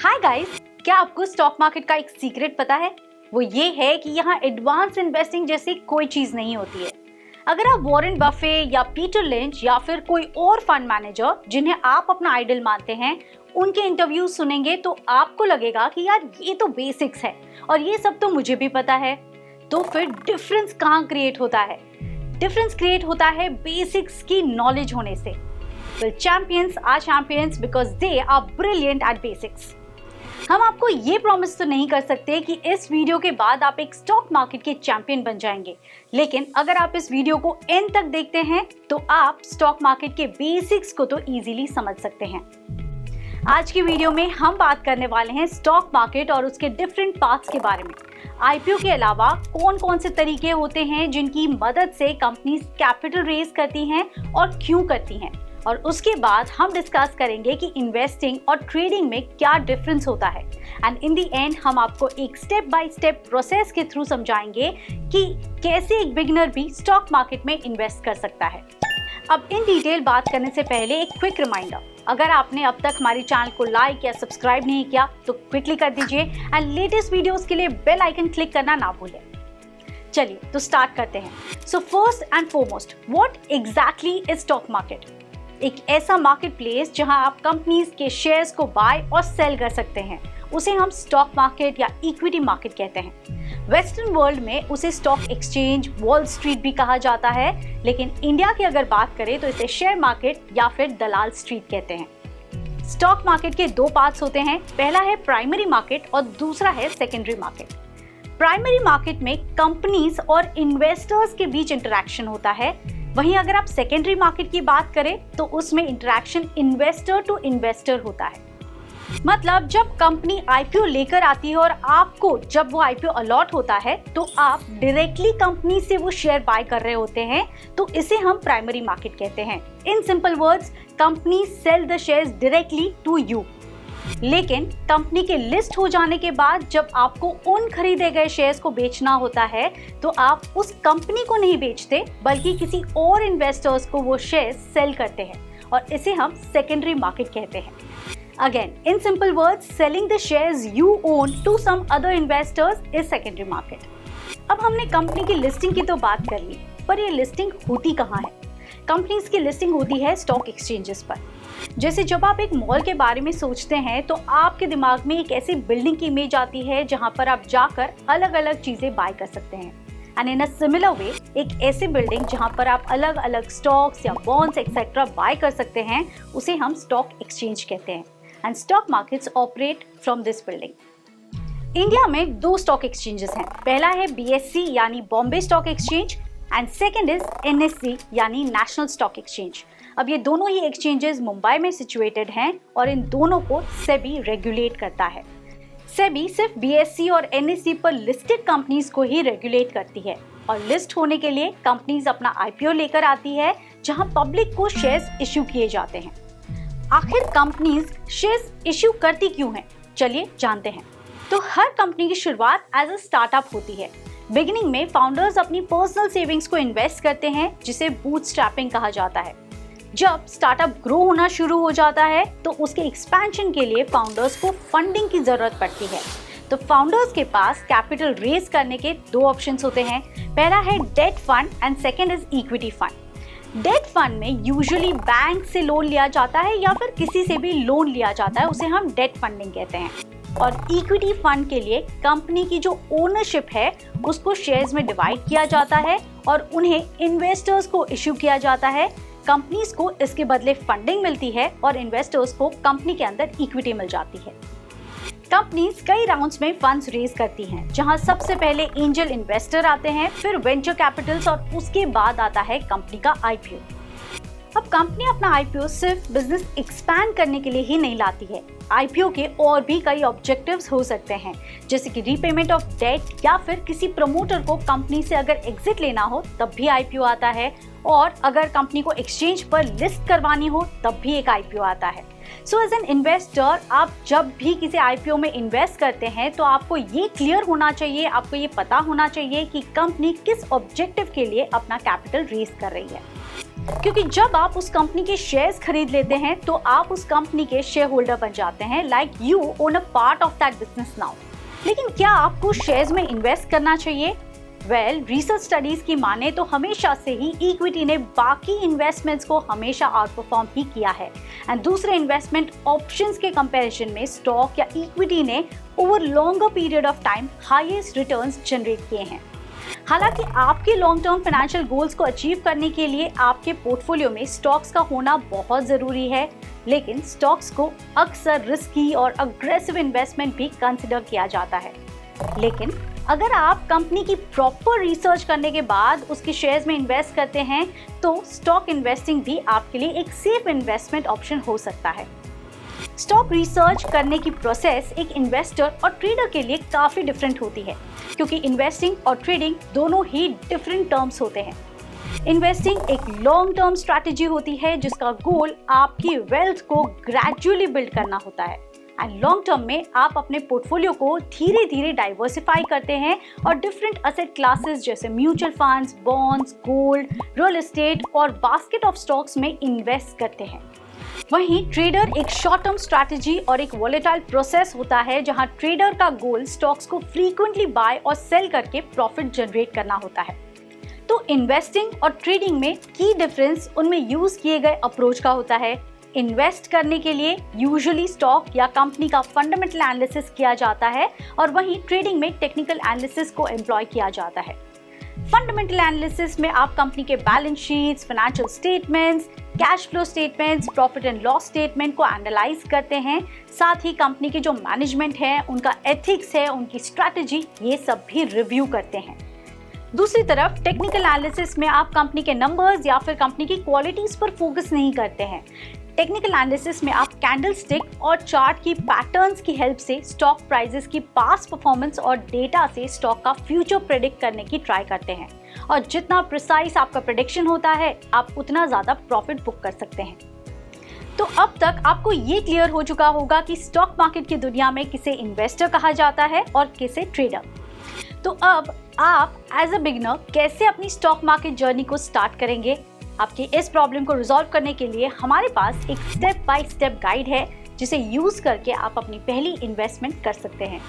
Hi guys, क्या आपको stock market का एक सीक्रेट पता है? वो ये है कि यहाँ एडवांस इन्वेस्टिंग जैसी कोई चीज नहीं होती है। अगर आप वॉरेन बफे या पीटर लिंच या फिर कोई और फंड मैनेजर जिन्हें आप अपना आइडल मानते हैं, उनके इंटरव्यू सुनेंगे तो आपको लगेगा कि यार ये तो बेसिक्स है और ये सब तो मुझे भी पता है। तो फिर डिफरेंस कहाँ क्रिएट होता है? डिफरेंस क्रिएट होता है बेसिक्स की नॉलेज होने से। Well, champions are champions because they are brilliant at basics. हम आपको ये प्रॉमिस तो नहीं कर सकते कि इस वीडियो के बाद आप एक स्टॉक मार्केट के चैंपियन बन जाएंगे, लेकिन अगर आप इस वीडियो को एंड तक देखते हैं तो आप स्टॉक मार्केट के बेसिक्स को तो इजीली समझ सकते हैं। आज की वीडियो में हम बात करने वाले हैं स्टॉक मार्केट और उसके डिफरेंट पार्ट्स के बारे में। आईपीओ के अलावा कौन कौन से तरीके होते हैं जिनकी मदद से कंपनीज कैपिटल रेज करती हैं और क्यों करती हैं, और उसके बाद हम डिस्कस करेंगे कि इन्वेस्टिंग और ट्रेडिंग में क्या डिफरेंस होता है। एंड इन द एंड हम आपको एक स्टेप बाय स्टेप प्रोसेस के थ्रू समझाएंगे कि कैसे एक बिगिनर भी स्टॉक मार्केट में इन्वेस्ट कर सकता है। अब इन डिटेल बात करने से पहले एक क्विक रिमाइंडर, अगर आपने अब तक हमारे चैनल को लाइक या सब्सक्राइब नहीं किया तो क्विकली कर दीजिए एंड लेटेस्ट वीडियोस के लिए बेल आइकन क्लिक करना ना भूलें। चलिए तो स्टार्ट करते हैं। So first and foremost, what exactly is stock market? एक ऐसा मार्केट प्लेस जहां आप कंपनीज के शेयर्स को बाय और सेल कर सकते हैं, उसे हम स्टॉक मार्केट या इक्विटी मार्केट कहते हैं। वेस्टर्न वर्ल्ड में उसे स्टॉक एक्सचेंज, वॉल स्ट्रीट भी कहा जाता है, लेकिन इंडिया की अगर बात करें तो इसे शेयर मार्केट या फिर दलाल स्ट्रीट कहते हैं। स्टॉक मार्केट के दो पार्ट्स होते हैं, पहला है प्राइमरी मार्केट और दूसरा है सेकेंडरी मार्केट। प्राइमरी मार्केट में कंपनीज और इन्वेस्टर्स के बीच इंटरेक्शन होता है, वहीं अगर आप सेकेंडरी मार्केट की बात करें तो उसमें इंटरेक्शन इन्वेस्टर टू इन्वेस्टर होता है। मतलब जब कंपनी आईपीओ लेकर आती है और आपको जब वो आईपीओ अलॉट होता है तो आप डायरेक्टली कंपनी से वो शेयर बाय कर रहे होते हैं, तो इसे हम प्राइमरी मार्केट कहते हैं। In simple words, company sell the shares directly to you. लेकिन कंपनी के लिस्ट हो जाने के बाद जब आपको उन खरीदे गए शेयर्स को बेचना होता है तो आप उस कंपनी को नहीं बेचते बल्कि किसी और इन्वेस्टर्स को वो शेयर्स सेल करते हैं, और इसे हम सेकेंडरी मार्केट कहते हैं। Again in simple words, selling the shares you own to some other investors is secondary market. अब हमने कंपनी की लिस्टिंग की तो बात कर ली, पर ये लिस्टिंग होती कहाँ है? कंपनीज की लिस्टिंग होती है स्टॉक एक्सचेंजेस पर। जैसे जब आप एक मॉल के बारे में सोचते हैं तो आपके दिमाग में एक ऐसी बिल्डिंग की इमेज आती है जहां पर आप जाकर अलग अलग चीजें बाय कर सकते हैं। And in a similar way, एक ऐसी बिल्डिंग जहां पर आप अलग अलग स्टॉक्स या बॉन्ड्स एक्सेट्रा बाय कर सकते हैं, उसे हम स्टॉक एक्सचेंज कहते हैं। And stock markets operate from this building. India में दो स्टॉक एक्सचेंजेस हैं। पहला है बीएससी यानी Bombay stock exchange, and second is NSC यानी नेशनल स्टॉक एक्सचेंज। अब ये दोनों ही एक्सचेंजेस मुंबई में सिचुएटेड हैं और इन दोनों को सेबी रेगुलेट करता है। सेबी सिर्फ बीएससी और एनएससी पर लिस्टेड कंपनीज को ही रेगुलेट करती है, और लिस्ट होने के लिए कंपनीज अपना आईपीओ लेकर आती है जहां पब्लिक को शेयर्स इश्यू किए जाते हैं। आखिर कंपनीज शेयर्स इश्यू करती क्यों हैं? चलिए जानते हैं। तो हर कंपनी की शुरुआत एज अ स्टार्टअप होती है। बिगिनिंग में फाउंडर्स अपनी पर्सनल सेविंग्स को इन्वेस्ट करते हैं, जिसे बूटस्ट्रैपिंग कहा जाता है। जब स्टार्टअप ग्रो होना शुरू हो जाता है तो उसके एक्सपेंशन के लिए फाउंडर्स को फंडिंग की जरूरत पड़ती है। तो फाउंडर्स के पास कैपिटल रेज करने के दो ऑप्शंस होते हैं। पहला है debt fund and second is equity fund. Debt fund में यूजुअली बैंक से लोन लिया जाता है या फिर किसी से भी लोन लिया जाता है, उसे हम डेट फंडिंग कहते हैं। और इक्विटी फंड के लिए कंपनी की जो ओनरशिप है उसको शेयर्स में डिवाइड किया जाता है और उन्हें इन्वेस्टर्स को इश्यू किया जाता है। कंपनीज को इसके बदले फंडिंग मिलती है और इन्वेस्टर्स को कंपनी के अंदर इक्विटी मिल जाती है। कंपनीज कई राउंड्स में फंड्स रेज करती हैं, जहां सबसे पहले एंजल इन्वेस्टर आते हैं, फिर वेंचर कैपिटल्स और उसके बाद आता है कंपनी का आईपीओ। अब कंपनी अपना आईपीओ सिर्फ बिजनेस एक्सपैंड करने के लिए ही नहीं लाती है। आईपीओ के और भी कई ऑब्जेक्टिव्स हो सकते हैं, जैसे कि रीपेमेंट ऑफ डेट या फिर किसी प्रमोटर को कंपनी से अगर एग्जिट लेना हो तब भी आईपीओ आता है, और अगर कंपनी को एक्सचेंज पर लिस्ट करवानी हो तब भी एक आईपीओ आता है। सो एज एन इन्वेस्टर, आप जब भी किसी आईपीओ में इन्वेस्ट करते हैं तो आपको ये क्लियर होना चाहिए, आपको ये पता होना चाहिए कि कंपनी किस ऑब्जेक्टिव के लिए अपना कैपिटल रेज कर रही है। क्योंकि जब आप उस कंपनी के शेयर्स खरीद लेते हैं तो आप उस कंपनी के शेयर होल्डर बन जाते हैं, like you own a part of that business now. लेकिन क्या आपको शेयर्स में इन्वेस्ट करना चाहिए? रिसर्च स्टडीज की माने तो हमेशा से ही इक्विटी ने बाकी इन्वेस्टमेंट्स को हमेशा आउट परफॉर्म ही किया है, एंड दूसरे इन्वेस्टमेंट ऑप्शंस के कंपैरिजन में स्टॉक या इक्विटी ने over longer period of time highest returns generate किए हैं। हालांकि आपके लॉन्ग टर्म फाइनेंशियल गोल्स को अचीव करने के लिए आपके पोर्टफोलियो में स्टॉक्स का होना बहुत जरूरी है, लेकिन स्टॉक्स को अक्सर रिस्की और अग्रेसिव इन्वेस्टमेंट भी कंसिडर किया जाता है। लेकिन अगर आप कंपनी की प्रॉपर रिसर्च करने के बाद उसके शेयर्स में इन्वेस्ट करते हैं तो स्टॉक इन्वेस्टिंग भी आपके लिए एक सेफ इन्वेस्टमेंट ऑप्शन हो सकता है। स्टॉक रिसर्च करने की प्रोसेस एक इन्वेस्टर और ट्रेडर के लिए काफी डिफरेंट होती है, क्योंकि इन्वेस्टिंग और ट्रेडिंग दोनों ही डिफरेंट टर्म्स होते हैं। इन्वेस्टिंग एक लॉन्ग टर्म स्ट्रैटेजी होती है जिसका गोल आपकी वेल्थ को ग्रेजुअली बिल्ड करना होता है, एंड लॉन्ग टर्म में आप अपने पोर्टफोलियो को धीरे धीरे डाइवर्सिफाई करते हैं और डिफरेंट असेट क्लासेस जैसे mutual funds, bonds, gold, real estate और बास्केट ऑफ स्टॉक्स में इन्वेस्ट करते हैं। वहीं ट्रेडर एक शॉर्ट टर्म स्ट्रैटेजी और एक वॉलेटाइल प्रोसेस होता है जहां ट्रेडर का गोल स्टॉक्स को फ्रीक्वेंटली बाय और सेल करके प्रॉफिट जनरेट करना होता है। तो इन्वेस्टिंग और ट्रेडिंग में की डिफरेंस उनमें यूज किए गए अप्रोच का होता है। इन्वेस्ट करने के लिए यूजुअली स्टॉक या कंपनी का फंडामेंटल एनालिसिस किया जाता है और वहीं ट्रेडिंग में टेक्निकल एनालिसिस को एम्प्लॉय किया जाता है। फंडामेंटल एनालिसिस में आप कंपनी के balance sheets, financial statements, cash flow statements, profit and loss statement को एनालाइज करते हैं। साथ ही कंपनी के जो मैनेजमेंट है, उनका एथिक्स है, उनकी स्ट्रैटेजी, ये सब भी रिव्यू करते हैं। दूसरी तरफ टेक्निकल एनालिसिस में आप कंपनी के नंबर्स या फिर कंपनी की क्वालिटीज पर फोकस नहीं करते हैं। टेक्निकल एनालिसिस में आप कैंडलस्टिक और चार्ट की पैटर्न्स की हेल्प से स्टॉक प्राइसेस की पास्ट परफॉर्मेंस और डेटा से स्टॉक का फ्यूचर प्रेडिक्ट करने की ट्राई करते हैं, और जितना प्रिसाइज आपका प्रेडिक्शन होता है आप उतना ज़्यादा प्रॉफिट बुक कर सकते हैं। तो अब तक आपको ये क्लियर हो चुका होगा कि स्टॉक मार्केट की दुनिया में किसे इन्वेस्टर कहा जाता है और किसे ट्रेडर। तो अब आप एज अ बिगिनर कैसे अपनी स्टॉक मार्केट जर्नी को स्टार्ट करेंगे? आपकी इस प्रॉब्लम को रिजॉल्व करने के लिए हमारे पास एक स्टेप बाय स्टेप गाइड है जिसे यूज करके आप अपनी पहली इन्वेस्टमेंट कर सकते हैं।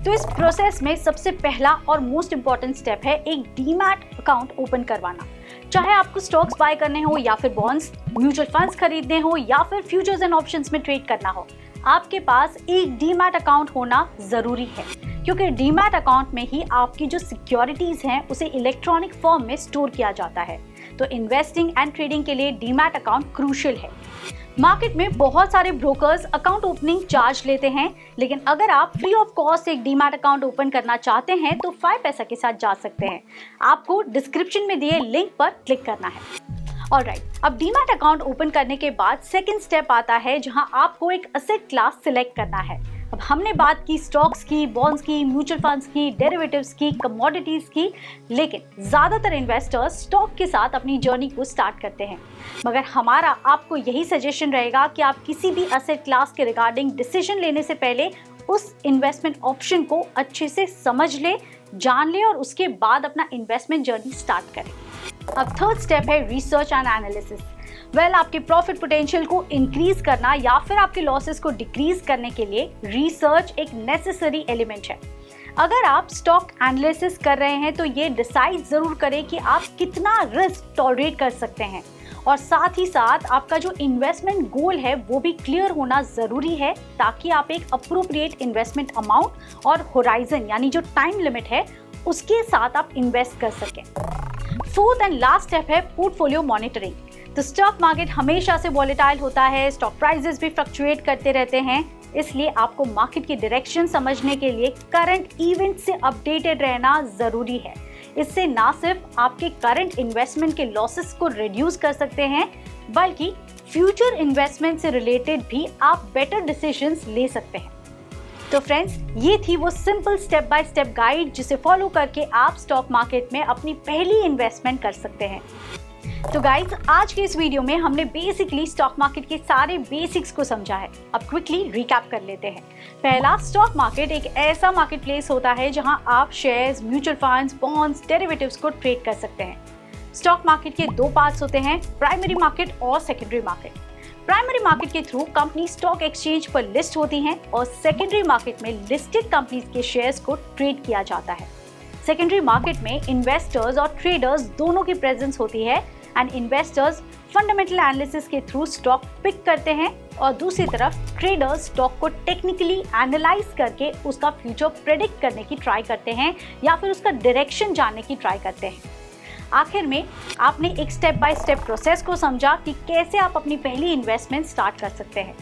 तो इस प्रोसेस में सबसे पहला और मोस्ट इम्पॉर्टेंट स्टेप है एक डीमैट अकाउंट ओपन करवाना। चाहे आपको स्टॉक्स बाय करने हो या फिर बॉन्ड्स, म्यूचुअल फंड्स खरीदने हो या फिर फ्यूचर्स एंड ऑप्शंस में ट्रेड करना हो, आपके पास एक डीमैट अकाउंट होना जरूरी है, क्योंकि डीमैट अकाउंट में ही आपकी जो सिक्योरिटीज हैं उसे इलेक्ट्रॉनिक फॉर्म में स्टोर किया जाता है। तो इन्वेस्टिंग एंड ट्रेडिंग के लिए डीमैट अकाउंट क्रूशियल है। मार्केट में बहुत सारे ब्रोकर्स अकाउंट ओपनिंग चार्ज लेते हैं, लेकिन अगर आप फ्री ऑफ कॉस्ट एक डीमैट अकाउंट ओपन करना चाहते हैं तो 5 पैसा के साथ जा सकते हैं। आपको डिस्क्रिप्शन में दिए लिंक पर क्लिक करना है। ऑलराइट, अब डीमैट अकाउंट ओपन करने के बाद सेकंड स्टेप आता है जहां आपको एक असेट क्लास सिलेक्ट करना है। अब हमने बात की स्टॉक्स की, बॉन्ड्स की, म्यूचुअल फंड्स की, डेरिवेटिव्स की, कमोडिटीज की, लेकिन ज्यादातर इन्वेस्टर्स स्टॉक के साथ अपनी जर्नी को स्टार्ट करते हैं। मगर हमारा आपको यही सजेशन रहेगा कि आप किसी भी असेट क्लास के रिगार्डिंग डिसीजन लेने से पहले उस इन्वेस्टमेंट ऑप्शन को अच्छे से समझ ले, जान ले और उसके बाद अपना इन्वेस्टमेंट जर्नी स्टार्ट करें। अब थर्ड स्टेप है रिसर्च एंड एनालिसिस। आपके प्रॉफिट पोटेंशियल को इंक्रीज करना या फिर आपके लॉसेस को डिक्रीज करने के लिए रिसर्च एक नेसेसरी एलिमेंट है। अगर आप स्टॉक एनालिसिस कर रहे हैं तो ये डिसाइड जरूर करें कि आप कितना रिस्क टॉलरेट कर सकते हैं, और साथ ही साथ आपका जो इन्वेस्टमेंट गोल है वो भी क्लियर होना जरूरी है, ताकि आप एक अप्रोप्रिएट इन्वेस्टमेंट अमाउंट और होराइजन यानी जो टाइम लिमिट है उसके साथ आप इन्वेस्ट कर सकें। फोर्थ एंड लास्ट स्टेप है पोर्टफोलियो मॉनिटरिंग। तो स्टॉक मार्केट हमेशा से वॉलेटाइल होता है, स्टॉक प्राइसेस भी फ्लक्चुएट करते रहते हैं, इसलिए आपको मार्केट की डायरेक्शन समझने के लिए करंट इवेंट से अपडेटेड रहना जरूरी है। इससे ना सिर्फ आपके करंट इन्वेस्टमेंट के लॉसेस को रिड्यूस कर सकते हैं, बल्कि फ्यूचर इन्वेस्टमेंट से रिलेटेड भी आप बेटर डिसीजंस ले सकते हैं। तो फ्रेंड्स, ये थी वो simple step by step guide जिसे फॉलो करके आप स्टॉक मार्केट में अपनी पहली इन्वेस्टमेंट कर सकते हैं। तो गाइज, आज के इस वीडियो में हमने बेसिकली स्टॉक मार्केट के सारे बेसिक्स को समझा है। अब क्विकली रिकैप कर लेते हैं। पहला, स्टॉक मार्केट एक ऐसा मार्केट प्लेस होता है जहां आप shares, mutual funds, bonds, derivatives को ट्रेड कर सकते हैं। स्टॉक मार्केट के दो पार्ट्स होते हैं, प्राइमरी मार्केट और सेकेंडरी मार्केट। प्राइमरी मार्केट के थ्रू कंपनी स्टॉक एक्सचेंज पर लिस्ट होती हैं और सेकेंडरी मार्केट में लिस्टेड कंपनीज के शेयर्स को ट्रेड किया जाता है। सेकेंडरी मार्केट में इन्वेस्टर्स और ट्रेडर्स दोनों की प्रेजेंस होती है एंड इन्वेस्टर्स फंडामेंटल एनालिसिस के थ्रू स्टॉक पिक करते हैं और दूसरी तरफ ट्रेडर्स स्टॉक को टेक्निकली एनालाइज करके उसका फ्यूचर प्रेडिक्ट करने की ट्राई करते हैं या फिर उसका डायरेक्शन जानने की ट्राई करते हैं। आखिर में आपने एक स्टेप बाय स्टेप प्रोसेस को समझा कि कैसे आप अपनी पहली इन्वेस्टमेंट स्टार्ट कर सकते हैं,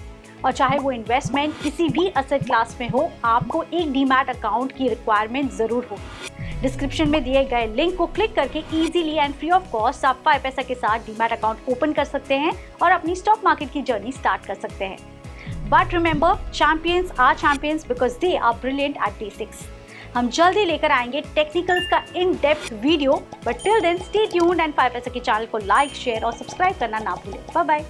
और चाहे वो इन्वेस्टमेंट किसी भी एसेट क्लास में हो, आपको एक डीमैट अकाउंट की रिक्वायरमेंट जरूर होगी। डिस्क्रिप्शन में दिए गए लिंक को क्लिक करके easily and free of cost आप 5 पैसा के साथ डीमैट अकाउंट ओपन कर सकते हैं और अपनी स्टॉक मार्केट की जर्नी स्टार्ट कर सकते हैं। But remember, champions are champions because they are brilliant at basics. हम जल्दी लेकर आएंगे टेक्निकल्स का in depth video, but till then stay tuned and 5 paisa के चैनल को लाइक, शेयर और सब्सक्राइब करना ना भूलें। Bye bye.